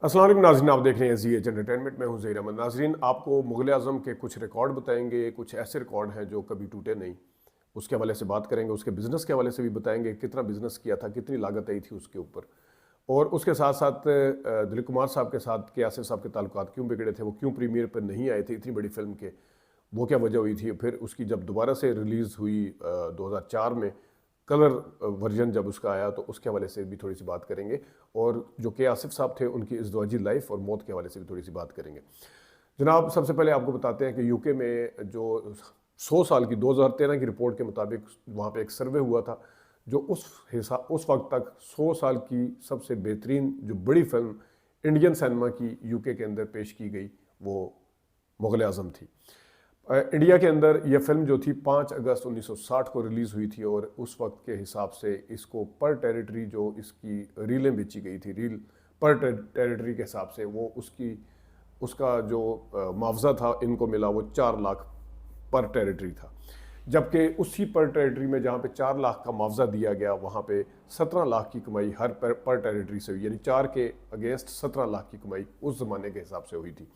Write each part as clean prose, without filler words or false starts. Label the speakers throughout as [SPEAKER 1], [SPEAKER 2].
[SPEAKER 1] अस्सलाम वालेकुम नाज़रीन, आप देख रहे हैं ज़ी एच एंटरटेनमेंट में हूं ज़हीर अहमद। नाज़रीन, आपको मुग़ल आज़म के कुछ रिकॉर्ड बताएंगे, कुछ ऐसे रिकॉर्ड हैं जो कभी टूटे नहीं। उसके हवाले से बात करेंगे, उसके बिज़नेस के हवाले से भी बताएंगे, कितना बिज़नेस किया था, कितनी लागत आई थी उसके ऊपर। और उसके साथ साथ दिलीप कुमार साहब के साथ के आसिफ साहब के ताल्लुकात क्यों बिगड़े थे, वो क्यों प्रीमियर पर नहीं आए थे इतनी बड़ी फिल्म के, वो क्या वजह हुई थी। फिर उसकी जब दोबारा से रिलीज़ हुई 2004 में कलर वर्जन जब उसका आया, तो उसके हवाले से भी थोड़ी सी बात करेंगे। और जो के आसिफ साहब थे, उनकी इज़दवाजी लाइफ और मौत के हवाले से भी थोड़ी सी बात करेंगे। जनाब, सबसे पहले आपको बताते हैं कि यूके में जो 100 साल की 2013 की रिपोर्ट के मुताबिक वहाँ पे एक सर्वे हुआ था, जो उस वक्त तक 100 साल की सबसे बेहतरीन जो बड़ी फिल्म इंडियन सिनेमा की यूके के अंदर पेश की गई, वो मुग़ल आज़म थी। इंडिया के अंदर यह फिल्म जो थी 5 अगस्त 1960 को रिलीज़ हुई थी, और उस वक्त के हिसाब से इसको पर टेरिटरी जो इसकी रीलें बेची गई थी, रील पर टेरिटरी के हिसाब से वो उसका जो मुआवजा था इनको मिला, वो 4 लाख पर टेरिटरी था। जबकि उसी पर टेरिटरी में जहाँ पे 4 लाख का मुआवजा दिया गया, वहाँ पे 17 लाख की कमाई हर पर टेरिटरी से हुई, यानी 4 के अगेंस्ट 17 लाख की कमाई उस ज़माने के हिसाब से हुई थी।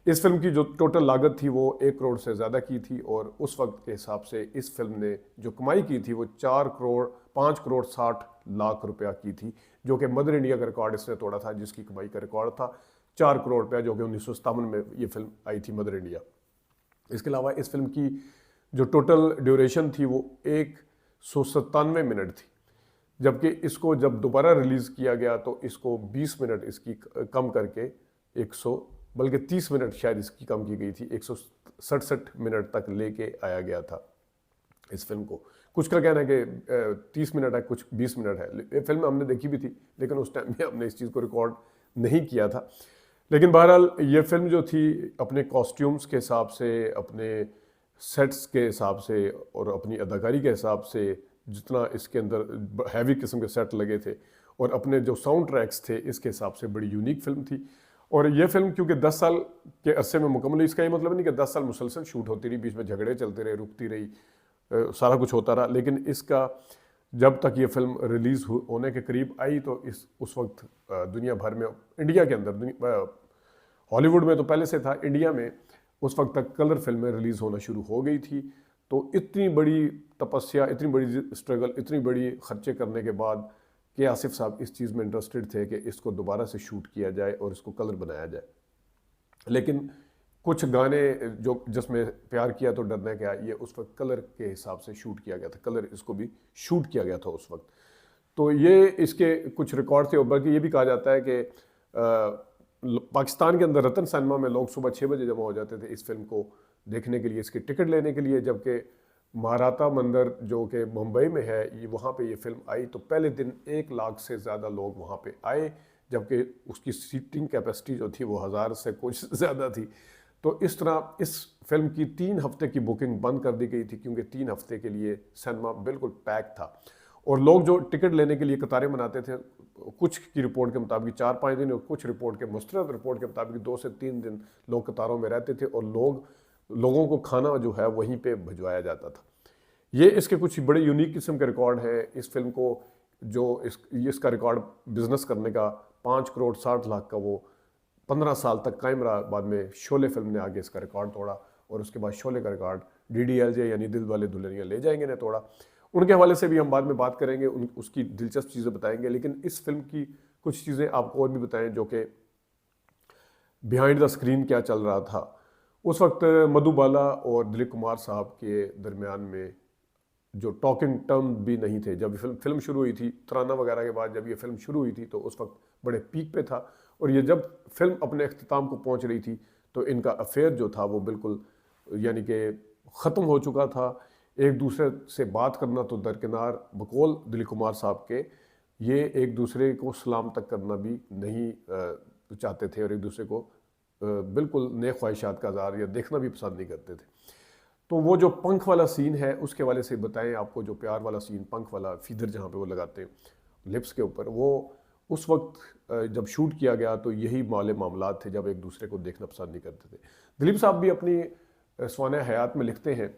[SPEAKER 1] इस फिल्म की जो टोटल लागत थी वो 1 करोड़ से ज़्यादा की थी, और उस वक्त के हिसाब से इस फिल्म ने जो कमाई की थी वो 5 करोड़ 60 लाख रुपया की थी, जो कि मदर इंडिया का रिकॉर्ड इसने तोड़ा था, जिसकी कमाई का रिकॉर्ड था 4 करोड़ रुपया, जो कि 1957 में ये फिल्म आई थी मदर इंडिया। इसके अलावा इस फिल्म की जो टोटल ड्यूरेशन थी वो 197 मिनट थी, जबकि इसको जब दोबारा रिलीज़ किया गया तो इसको 20 मिनट इसकी कम करके 100 बल्कि 30 मिनट शायद इसकी कम की गई थी, 167 मिनट तक लेके आया गया था इस फिल्म को। कुछ का कहना है कि 30 मिनट है, कुछ 20 मिनट है। ये फिल्म हमने देखी भी थी, लेकिन उस टाइम में हमने इस चीज़ को रिकॉर्ड नहीं किया था। लेकिन बहरहाल ये फिल्म जो थी अपने कॉस्ट्यूम्स के हिसाब से, अपने सेट्स के हिसाब से और अपनी अदाकारी के हिसाब से, जितना इसके अंदर हैवी किस्म के सेट लगे थे और अपने जो साउंड ट्रैक्स थे, इसके हिसाब से बड़ी यूनिक फिल्म थी। और ये फिल्म क्योंकि 10 साल के अरसे में मुकम्मल हुई, इसका ये मतलब नहीं कि 10 साल मुसलसल शूट होती रही, बीच में झगड़े चलते रहे, रुकती रही, सारा कुछ होता रहा। लेकिन इसका जब तक ये फिल्म रिलीज़ होने के करीब आई, तो उस वक्त दुनिया भर में, इंडिया के अंदर, हॉलीवुड में तो पहले से था, इंडिया में उस वक्त तक कलर फिल्में रिलीज़ होना शुरू हो गई थी। तो इतनी बड़ी तपस्या, इतनी बड़ी स्ट्रगल, इतनी बड़ी खर्चे करने के बाद के आसिफ साहब इस चीज़ में इंटरेस्टेड थे कि इसको दोबारा से शूट किया जाए और इसको कलर बनाया जाए। लेकिन कुछ गाने जो जिसमें प्यार किया तो डरना क्या, ये उस वक्त कलर के हिसाब से शूट किया गया था, कलर इसको भी शूट किया गया था उस वक्त। तो ये इसके कुछ रिकॉर्ड थे, और बल्कि ये भी कहा जाता है कि पाकिस्तान के अंदर रतन सिनेमा में लोग सुबह 6 बजे जमा हो जाते थे इस फिल्म को देखने के लिए, इसकी टिकट लेने के लिए। जबकि महाराता मंदिर जो कि मुंबई में है, ये वहाँ पे ये फिल्म आई तो पहले दिन 1 लाख से ज़्यादा लोग वहाँ पे आए, जबकि उसकी सीटिंग कैपेसिटी जो थी वो 1000 से कुछ ज़्यादा थी। तो इस तरह इस फिल्म की 3 हफ्ते की बुकिंग बंद कर दी गई थी, क्योंकि 3 हफ्ते के लिए सिनेमा बिल्कुल पैक था, और लोग जो टिकट लेने के लिए कतारें बनाते थे, कुछ की रिपोर्ट के मुताबिक 4-5 दिन, और कुछ रिपोर्ट के मुस्तरद रिपोर्ट के मुताबिक 2 से 3 दिन लोग कतारों में रहते थे, और लोगों को खाना जो है वहीं पे भिजवाया जाता था। ये इसके कुछ बड़े यूनिक किस्म के रिकॉर्ड हैं। इस फिल्म को जो इसका रिकॉर्ड बिजनेस करने का 5 करोड़ 60 लाख का, वो 15 साल तक कायम रहा। बाद में शोले फिल्म ने आगे इसका रिकॉर्ड तोड़ा, और उसके बाद शोले का रिकॉर्ड DDLJ यानी दिल वाले दुल्हनिया ले जाएंगे ने तोड़ा। उनके हवाले से भी हम बाद में बात करेंगे, उसकी दिलचस्प चीज़ें बताएंगे। लेकिन इस फिल्म की कुछ चीज़ें आपको और भी बताएं, जो कि बिहाइंड द स्क्रीन क्या चल रहा था उस वक्त। मधुबाला और दिलीप कुमार साहब के दरमियान में जो टॉकिंग टर्म भी नहीं थे। जब फिल्म शुरू हुई थी, तराना वगैरह के बाद जब ये फिल्म शुरू हुई थी, तो उस वक्त बड़े पीक पे था, और ये जब फिल्म अपने अख्ताम को पहुंच रही थी, तो इनका अफेयर जो था वो बिल्कुल यानी कि ख़त्म हो चुका था। एक दूसरे से बात करना तो दरकिनार, बकौल दिलीप कुमार साहब के, ये एक दूसरे को सलाम तक करना भी नहीं चाहते थे, और एक दूसरे को बिल्कुल नेक ख्वाहिशात का इज़हार या देखना भी पसंद नहीं करते थे। तो वो जो पंख वाला सीन है, उसके वाले से बताएं आपको, जो प्यार वाला सीन, पंख वाला फीदर जहाँ पे वो लगाते हैं लिप्स के ऊपर, वो उस वक्त जब शूट किया गया तो यही मामलात थे, जब एक दूसरे को देखना पसंद नहीं करते थे। दिलीप साहब भी अपनी स्वाने हयात में लिखते हैं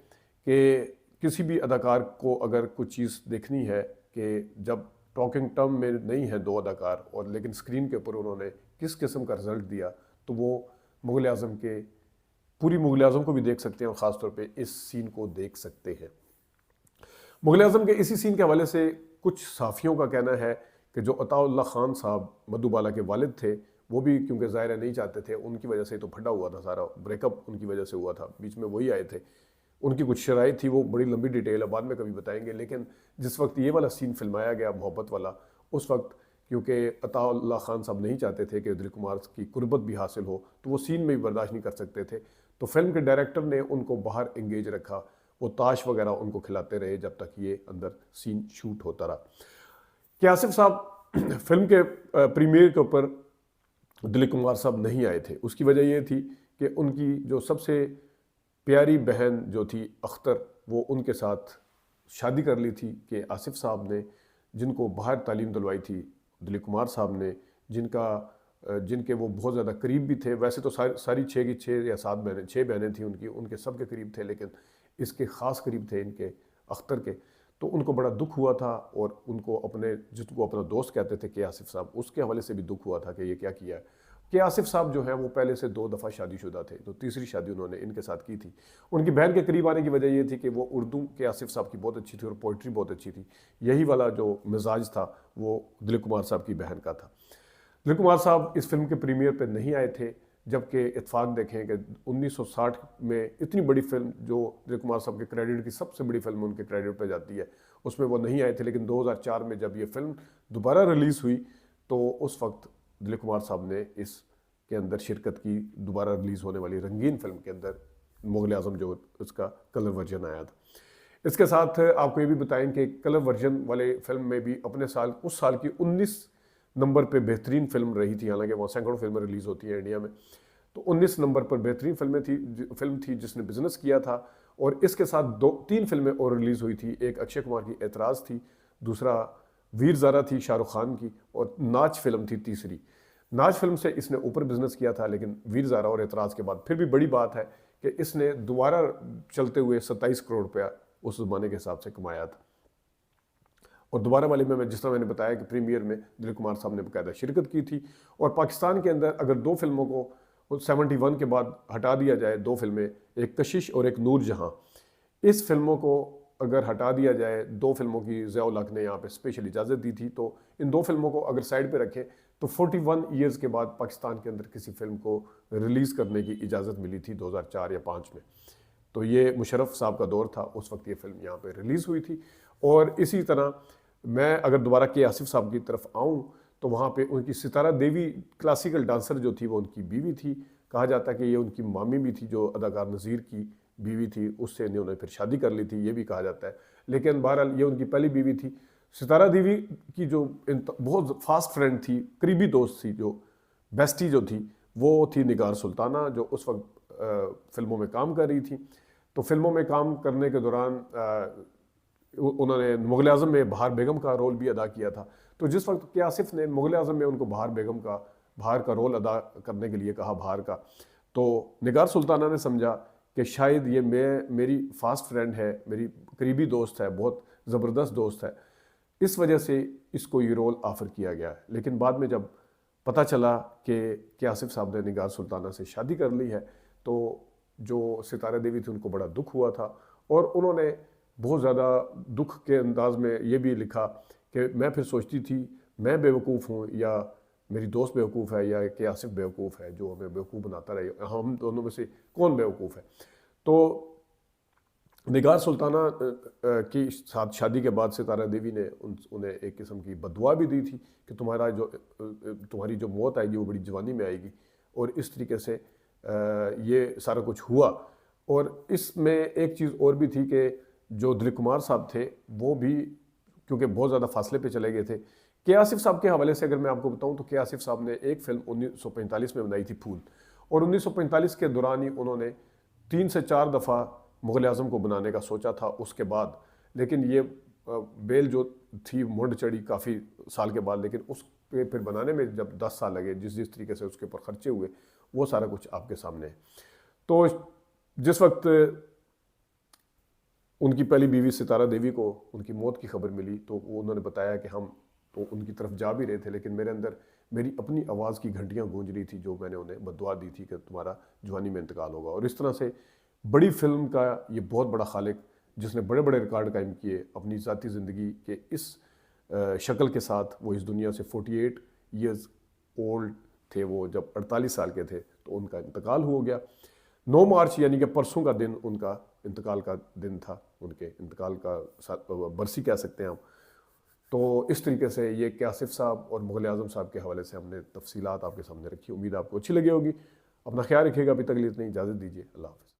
[SPEAKER 1] कि किसी भी अदाकार को अगर कुछ चीज़ देखनी है कि जब टॉकिंग टर्म में नहीं है दो अदाकार, और लेकिन स्क्रीन के ऊपर उन्होंने किस किस्म का रिजल्ट दिया, तो वो मुग़ल आज़म के पूरी मुग़ल आज़म को भी देख सकते हैं और ख़ास तौर पे इस सीन को देख सकते हैं। मुग़ल आज़म के इसी सीन के हवाले से कुछ सहाफ़ियों का कहना है कि जो अताउल्लाह खान साहब मधुबाला के वालिद थे, वो भी क्योंकि ज़ाहिर नहीं चाहते थे, उनकी वजह से तो फटा हुआ था सारा, ब्रेकअप उनकी वजह से हुआ था, बीच में वही आए थे। उनकी कुछ शराइत थी, वो बड़ी लंबी डिटेल है, बाद में कभी बताएंगे। लेकिन जिस वक्त ये वाला सीन फिल्माया गया मोहब्बत वाला, उस वक्त क्योंकि अताउल्लाह खान साहब नहीं चाहते थे कि दिलीप कुमार की कुर्बत भी हासिल हो, तो वो सीन में भी बर्दाश्त नहीं कर सकते थे। तो फिल्म के डायरेक्टर ने उनको बाहर इंगेज रखा, वो ताश वगैरह उनको खिलाते रहे जब तक ये अंदर सीन शूट होता रहा। कि आसिफ साहब फिल्म के प्रीमियर के ऊपर दिलीप कुमार साहब नहीं आए थे। उसकी वजह ये थी कि उनकी जो सबसे प्यारी बहन जो थी अख्तर, वो उनके साथ शादी कर ली थी कि आसिफ साहब ने, जिनको बाहर तालीम दिलवाई थी दिलीप कुमार साहब ने, जिनके वो बहुत ज़्यादा करीब भी थे। वैसे तो सारी 6 की 6 या 7 बहनें, 6 बहनें थी उनकी, उनके सब के करीब थे, लेकिन इसके ख़ास करीब थे इनके अख्तर के। तो उनको बड़ा दुख हुआ था और उनको जिसको अपना दोस्त कहते थे के आसिफ साहब, उसके हवाले से भी दुख हुआ था कि ये क्या किया है। के आसिफ साहब जो हैं वो पहले से 2 दफ़ा शादीशुदा थे, तो तीसरी शादी उन्होंने इनके साथ की थी। उनकी बहन के करीब आने की वजह ये थी कि वो उर्दू के आसिफ साहब की बहुत अच्छी थी और पोइट्री बहुत अच्छी थी। यही वाला जो मिजाज था वो दिलीप कुमार साहब की बहन का था। दिलीप कुमार साहब इस फिल्म के प्रीमियर पर नहीं आए थे, जबकि इत्फाक देखें कि 1960 में इतनी बड़ी फिल्म जो दिलीप कुमार साहब के क्रेडिट की सबसे बड़ी फिल्म उनके क्रेडिट पे जाती है, उसमें वो नहीं आए थे। लेकिन 2004 में जब ये फिल्म दोबारा रिलीज़ हुई, तो उस वक्त दिलीप कुमार साहब ने इस के अंदर शिरकत की, दोबारा रिलीज़ होने वाली रंगीन फिल्म के अंदर मुग़ल आज़म जो उसका कलर वर्जन आया था। इसके साथ आपको ये भी बताएं कि कलर वर्जन वाले फिल्म में भी अपने साल, उस साल की 19 नंबर पे बेहतरीन फिल्म रही थी। हालांकि वहाँ सैकड़ों फिल्में रिलीज़ होती हैं इंडिया में, तो 19 नंबर पर बेहतरीन फिल्म थी जिसने बिजनेस किया था। और इसके साथ 3 फिल्में और रिलीज़ हुई थी। एक अक्षय कुमार की एतराज़ थी, दूसरा वीर ज़ारा थी शाहरुख खान की, और नाच फिल्म थी तीसरी। नाच फिल्म से इसने ऊपर बिजनेस किया था, लेकिन वीर ज़ारा और एतराज़ के बाद फिर भी बड़ी बात है कि इसने दोबारा चलते हुए 27 करोड़ रुपया उस ज़माने के हिसाब से कमाया था। और दोबारा वाले में जिस तरह मैंने बताया कि प्रीमियर में दिलीप कुमार साहब ने बाकायदा शिरकत की थी। और पाकिस्तान के अंदर अगर 2 फिल्मों को 71 के बाद हटा दिया जाए, 2 फिल्में, एक कशिश और एक नूर जहां, इस फिल्मों को अगर हटा दिया जाए, 2 फिल्मों की ज़िया-उल हक ने यहाँ पे स्पेशल इजाज़त दी थी, तो इन 2 फिल्मों को अगर साइड पे रखें तो 41 ईयर्स के बाद पाकिस्तान के अंदर किसी फिल्म को रिलीज़ करने की इजाज़त मिली थी 2004 या 5 में। तो ये मुशर्रफ साहब का दौर था, उस वक्त ये फिल्म यहाँ पे रिलीज़ हुई थी। और इसी तरह मैं अगर दोबारा के आसिफ साहब की तरफ आऊँ, तो वहाँ पे उनकी सितारा देवी क्लासिकल डांसर जो थी वो उनकी बीवी थी। कहा जाता है कि ये उनकी मामी भी थी जो अदाकार नज़ीर की बीवी थी, उससे इन्होंने फिर शादी कर ली थी, ये भी कहा जाता है। लेकिन बहरहाल ये उनकी पहली बीवी थी। सितारा देवी की जो बहुत फास्ट फ्रेंड थी, करीबी दोस्त थी, जो बेस्टी जो थी, वो थी निगार सुल्ताना, जो उस वक्त फिल्मों में काम कर रही थी। तो फिल्मों में काम करने के दौरान उन्होंने मुग़ल आज़म में बहार बेगम का रोल भी अदा किया था। तो जिस वक्त के आसिफ ने मुग़ल आज़म में उनको बहार का रोल अदा करने के लिए कहा, बहार का, तो निगार सुल्ताना ने समझा कि शायद ये मेरी फास्ट फ्रेंड है, मेरी करीबी दोस्त है, बहुत ज़बरदस्त दोस्त है, इस वजह से इसको ये रोल ऑफ़र किया गया है। लेकिन बाद में जब पता चला कि आसिफ साहब ने निगार सुल्ताना से शादी कर ली है, तो जो सितारा देवी थी उनको बड़ा दुख हुआ था। और उन्होंने बहुत ज़्यादा दुख के अंदाज में ये भी लिखा कि मैं फिर सोचती थी मैं बेवकूफ़ हूँ या मेरी दोस्त बेवकूफ़ है या कि आसिफ बेवकूफ़ है जो हमें बेवकूफ़ बनाता रहे, हम दोनों में से कौन बेवकूफ़ है। तो निगार सुल्ताना की साथ शादी के बाद सितारा देवी ने उन्हें एक किस्म की बददुआ भी दी थी कि तुम्हारी जो मौत आएगी वो बड़ी जवानी में आएगी। और इस तरीके से ये सारा कुछ हुआ। और इसमें एक चीज़ और भी थी कि जो दिलीप कुमार साहब थे वो भी क्योंकि बहुत ज़्यादा फासले पे चले गए थे। के आसिफ साहब के हवाले से अगर मैं आपको बताऊं, तो के आसिफ साहब ने एक फिल्म 1945 में बनाई थी, फूल, और 1945 के दौरान ही उन्होंने 3 से 4 दफ़ा मुग़ल आज़म को बनाने का सोचा था उसके बाद। लेकिन ये बेल जो थी मुंड चढ़ी काफ़ी साल के बाद, लेकिन उस फिर बनाने में जब 10 साल लगे, जिस तरीके से उसके ऊपर खर्चे हुए, वो सारा कुछ आपके सामने है। तो जिस वक्त उनकी पहली बीवी सितारा देवी को उनकी मौत की खबर मिली, तो वो उन्होंने बताया कि हम तो उनकी तरफ जा भी रहे थे, लेकिन मेरी अपनी आवाज़ की घंटियां गूंज रही थी, जो मैंने उन्हें बददुआ दी थी कि तुम्हारा जवानी में इंतकाल होगा। और इस तरह से बड़ी फिल्म का ये बहुत बड़ा खालिक, जिसने बड़े बड़े रिकॉर्ड कायम किए अपनी ज़ाती ज़िंदगी के इस शक्ल के साथ, वो इस दुनिया से 48 ईयर्स ओल्ड थे वो, जब 48 साल के थे तो उनका इंतकाल हो गया। 9 मार्च यानी कि परसों का दिन उनका इंतकाल का दिन था, उनके इंतकाल का बरसी कह सकते हैं हम। तो इस तरीके से ये कि आसिफ साहब और मुग़ल आज़म साहब के हवाले से हमने तफसीलात आपके सामने रखी। उम्मीद आपको अच्छी लगी होगी। अपना ख्याल रखिएगा। अभी तक के लिए इतनी इजाज़त दीजिए। अल्लाह हाफ़िज़।